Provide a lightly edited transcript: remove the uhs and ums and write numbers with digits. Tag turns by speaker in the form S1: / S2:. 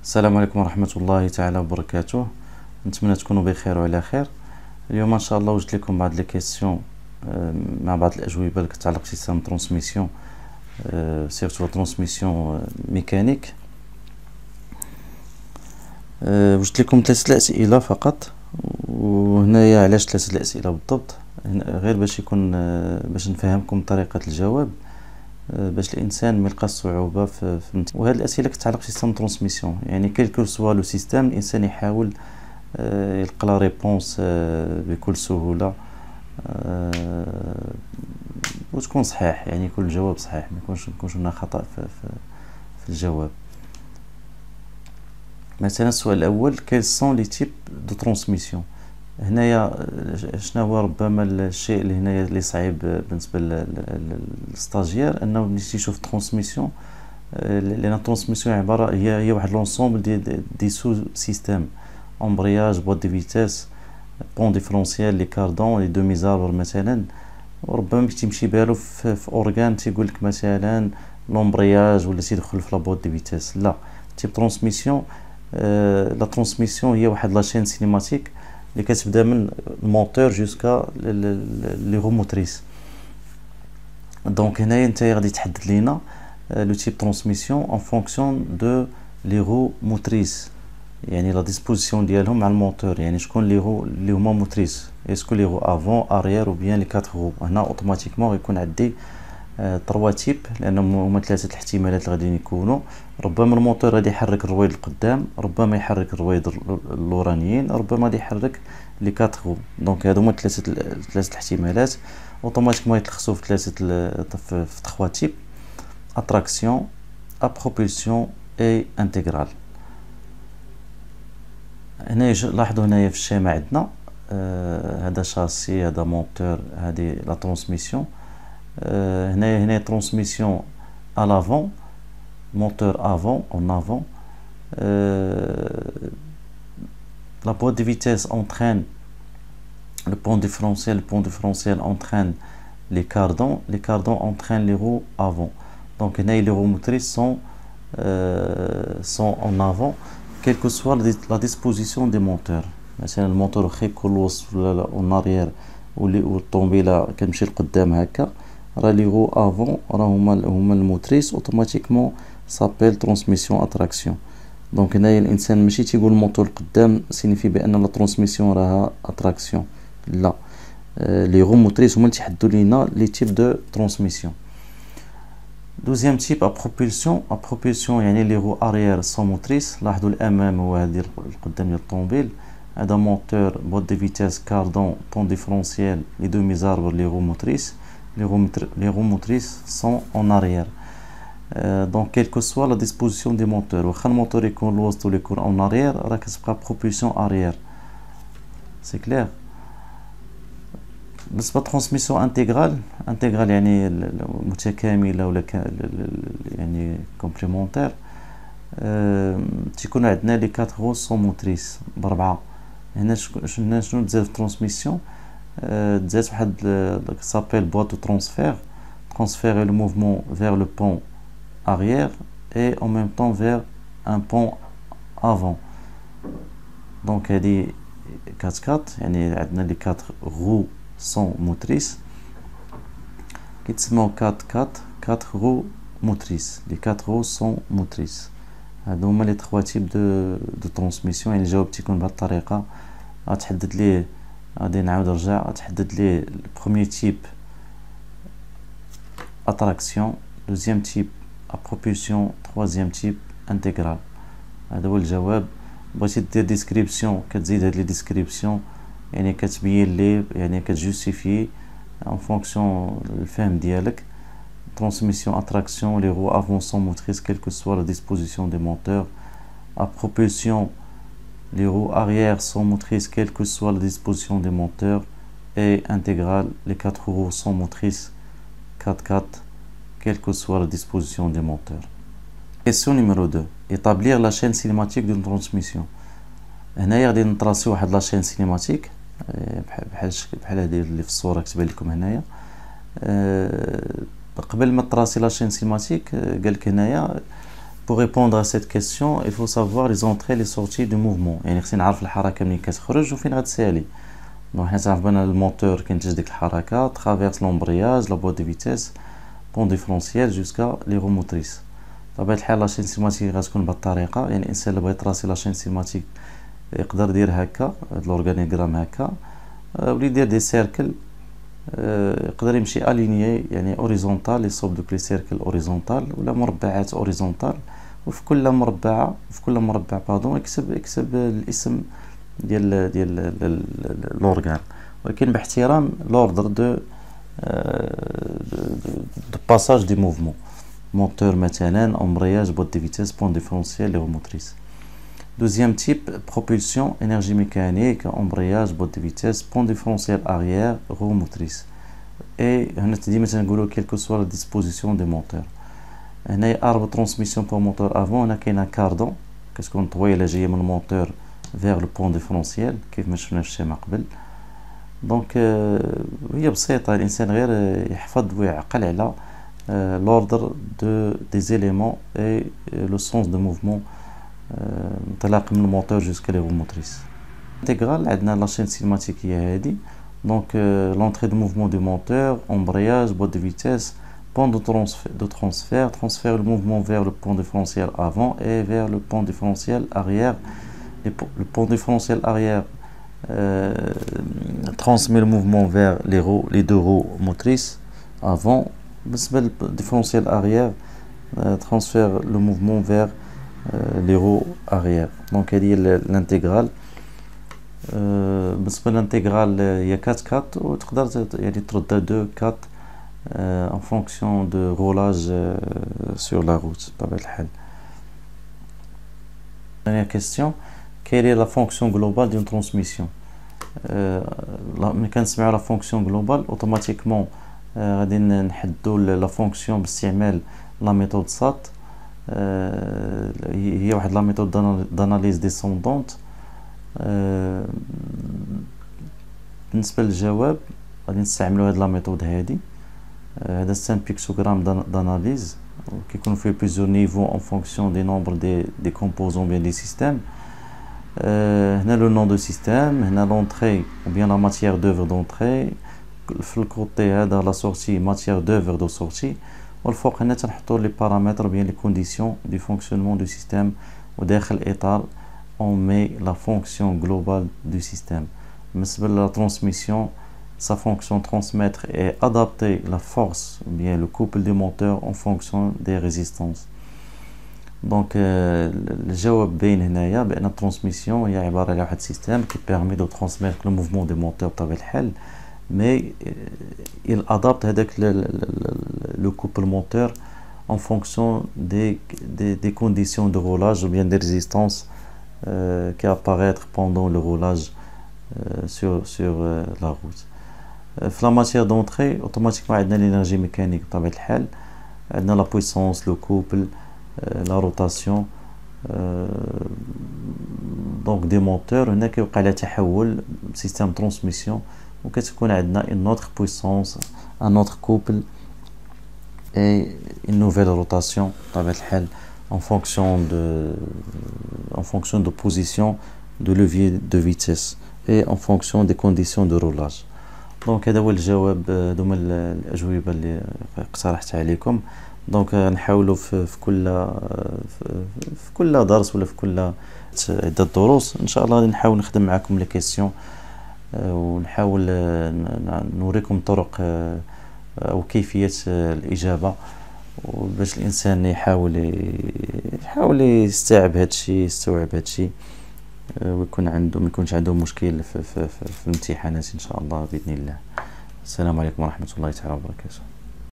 S1: السلام عليكم ورحمة الله تعالى وبركاته. نتمنى تكونوا بخير وعلى خير. اليوم ان شاء الله وجدت لكم بعض لي كيسيون مع بعض الاجوبه اللي كتعلق بسيستم ترانسميسيون، سيرتو ترانسميسيون ميكانيك. وجدت لكم 3 الاسئله فقط، وهنايا علاش 3 الاسئله بالضبط؟ غير باش يكون باش نفهمكم طريقه الجواب، باش الانسان ما يلقاش صعوبه في وهاد الاسئله كتعلق بسيستم ترانسميسيون، يعني كيلكو سوا لو سيستم الانسان يحاول يلقى لا ريبونس بكل سهوله وتكون صحيح، يعني يكون الجواب صحيح، ما يكونش هنا خطا في الجواب. مثلا السؤال الاول: كيل سون لي تيب دو ترانسميسيون؟ هنايا شنو هو ربما الشيء اللي هنايا اللي صعيب بالنسبه للستاجير، انه ملي يشوف ترانسميسيون، لان الترانسميسيون عباره هي واحد لونسومبل دي سو سيستيم: امبرياج، بوات دي فيتاس، بون ديفرونسيال، لي كاردون، لي دومي زاربر مثلا. وربما تيمشي بالو في اورغان تيقول لك مثلا لومبرياج، ولا تيدخل في لا بوات دي فيتاس. لا، تيب ترانسميسيون، لا ترانسميسيون هي واحد لاشين سينيماتيك اللي كتبدا من الموتور جوسكا لي رو موتريس. دونك هنايا نتايا غادي تحدد لينا لو تيب ترانسميسيون اون فونكسيون دو لي رو موتريس، يعني لا ديسبوزيسيون ديالهم مع الموتور، يعني شكون لي رو اللي هما موتريس، اسكو لي رو افون اريير او بيان لي 4 رو. هنا اوتوماتيكمون غيكون عندي 3 تيب، لانهم هما 3 الاحتمالات اللي غادي يكونوا. ربما الموتور غادي يحرك الرويد القدام، ربما يحرك الرويد اللورانيين، ربما غادي يحرك لي 4 رو. دونك هادو هما 3 الاحتمالات، اوتوماتيكمون يتلخصوا في 3 تيب: اتراكسيون، ابروبولسيون اي انتغرال. هنا لاحظوا هنايا في الشيما عندنا هذا شاسي، هذا موتور، هذه لا ترانسميسيون. هنا ترانسميسيون à l'avant, moteur avant, en avant. La boîte de vitesse entraîne le pont différentiel entraîne les cardans entraînent les roues avant. Donc les roues motrices sont en avant, quelle que soit la disposition des moteurs. مثلا الموتور يكون الوسط ولا en arrière، والطوموبيله كتمشي لقدام هكا، راه لي رو افون راه هما الموتريس، اوتوماتيكمون سابيل ترانسميسيون اتراكسيون. دونك هنايا الانسان ماشي تيقول الموتور القدام سينيفي بان لا ترانسميسيون راها اتراكسيون، لا، لي رو موتريس هما اللي تيحددوا لينا لي تيب دو ترانسميسيون. دوزيام تيب ابروبولسيون، يعني لي رو اريير سون موتريس. لاحظوا الامام هو هذه القدام ديال الطوموبيل، هذا موتور، بوت دي فيتاس، كاردون، بون ديفرونسيال، لي دومي زاربر، لي رو موتريس. Les roues motrices sont en arrière. Donc quelle que soit la disposition des moteurs، واخا الموتور يكون الوسط ولا يكون en arrière، راه كتبقى propulsion arrière. C'est clair. بالنسبه للترانسميسيون انتغرال يعني متكامله ولا يعني كومبليمونتير، تيكون عندنا لي 4 رو سون موتريس باربعه. هنا شنو تزاد في الترانسميسيون؟ تزاد واحد سابيل boîte de transférer le mouvement vers le pont arrière et en même temps vers un pont avant. donc هذه 4 يعني عندنا لي 4 roues sont motrices كيتسموا 4 roues motrices. les 4 roues sont motrices. هادو هما لي 3 تيب دو ترانسميسيون. يعني الجواب تيكون بهذه الطريقه، غتحدد ليه، غادي نعاود نرجع، تحدد ليه البروميير تيب اتراكسيون، دوزيام تيب ابروبولسيون، تروازيام تيب انتغرال. هذا هو الجواب. بغيتي دير ديسكريبسيون كتزيد هاد لي ديسكريبسيون، يعني كتبين ليه، يعني كتجوستيفي ان فونكسيون الفهم ديالك. ترانسميسيون اتراكسيون، لي رو افون سون موتريس كيل كو سوا لا ديسبوزيسيون دي موتور. ابروبولسيون، les roues arrière sont motrices quelle que soit la disposition des moteurs. Et intégrale, les 4 roues sont motrices 4 quelle que soit la disposition des moteurs. Question numéro 2: établir la chaîne cinématique d'une transmission. هنايا غادي نطراسيو واحد لا chaîne cinématique بحال هذه اللي في الصوره كتبان لكم هنايا. قبل ما تراسي لا chaîne cinématique قالك هنايا Pour répondre à cette question, il faut savoir les entrées et les sorties du mouvement. يعني خصني نعرف الحركة منين كتخرج وفين غتسالي. دونك حنا تعرف بان الموتور كينتج ديك الحركة ترافيرس لومبرياج لا بوîte دو فيتيس بون ديفرونسيال جوسكا لي رو موتريس. بطبيعة الحال لاشين سيماتيك غتكون بهاد الطريقة، يعني الانسان اللي بغى يطراسي لاشين سيماتيك يقدر يدير هكا هاد لورغانيغرام هكا، ولا يدير دي سيركل، يقدر يمشي الينيي يعني اوريزونتال يصوب دوك لي سيركل اوريزونتال ولا مربعات اوريزونتال، وفي كل مربع يكتب الاسم ديال لورغان، ولكن باحترام لوردر دو باساج دي موفمون. موتور مثلا امبرياج بوîte دي فيتيس بون ديفرونسيال لي روموتريس. Deuxième type, propulsion, énergie mécanique, embrayage, boîte de vitesse, pont différentiel arrière, roue motrice. Et on a dit maintenant quelle que soit la disposition des moteurs. On a arbre transmission pour moteur avant, on a un cardan, qu'est-ce qu'on voit là j'ai mon moteur vers le pont différentiel, كيف ما شفنا في الشيما قبل. Donc هي بسيطة، الإنسان غير يحفظ ويعقل على l'ordre des éléments et le sens de mouvement انطلاق من الموتور جوسكا لي رو موتريس. انتغرال عندنا لاشين سينماتيكيه هادي، دونك لونطري دو موفمون دو موتور، امبرياج، بوîte de vitesse, pont de transfert le mouvement vers le pont différentiel avant et vers le pont différentiel arrière. Le pont différentiel arrière transmet le mouvement vers les deux roues motrices avant. Le différentiel arrière transfère le mouvement vers les roues arrière. Donc il y a l'intégrale. بالنسبة للانتجرال هي 4 وتقدر يعني تردد 2 4 en fonction de roulage sur la route بطبيعة الحال. Dernière question, quelle est la fonction globale d'une transmission? ملي كنسمعوا la fonction globale automatiquement غادي نحددوا la fonction باستعمال la méthode SAT. هي واحد لا ميثود داناليز ديسوندونت. بالنسبه للجواب غادي نستعملوا هاد لا ميثود هادي. هذا سان بيكتوغرام داناليز كيكون فيه بليزيور نيفو اون فونكسيون دي نومبر دي كومبوزون بيان دي سيستيم. هنا لو نون دو سيستيم، هنا لونطري او بيان لا ماتيير دوفر دونطري، في الكوتي هذا لا سورتي ماتيير دوفر دو سورتي، والفوق هنا تنحطوا لي بارامتر بيان لي كونديسيون دو فونكسيونمون دو سيستيم، وداخل الاطار on met la fonction globale du système. بالنسبة لا transmission, sa fonction transmettre est adapter la force ou bien le couple du moteur en fonction des résistances. Donc الجواب باين هنايا بأن transmission هي عبارة على واحد système qui permet de transmettre le mouvement des moteurs بطبيعة الحال، mais il adapte هذاك le couple moteur en fonction des conditions de roulage ou bien des résistances qui apparaître pendant le roulage sur la route. في la matière d'entrée automatiquement عندنا l'énergie mécanique بطبيعة الحال، عندنا la puissance, le couple, la rotation, donc des moteurs. هنا كيوقع لها تحول système transmission وكتكون عندنا une autre puissance, un autre couple et une nouvelle rotation بطبيعة الحال en fonction de position de levier de vitesse et en fonction des conditions de roulage. دونك هذا هو الجواب، هذوما الأجوبة اللي اقترحت عليكم. دونك نحاولوا في كل درس ولا في كل عدة دروس ان شاء الله غادي نحاول نخدم معكم لي كيسيون، ونحاول نوريكم طرق او كيفية الإجابة، وباش الانسان يحاول يستوعب هادشي ويكون عنده ما يكونش عنده مشكل في الامتحانات ان شاء الله باذن الله. السلام عليكم ورحمة الله تعالى وبركاته.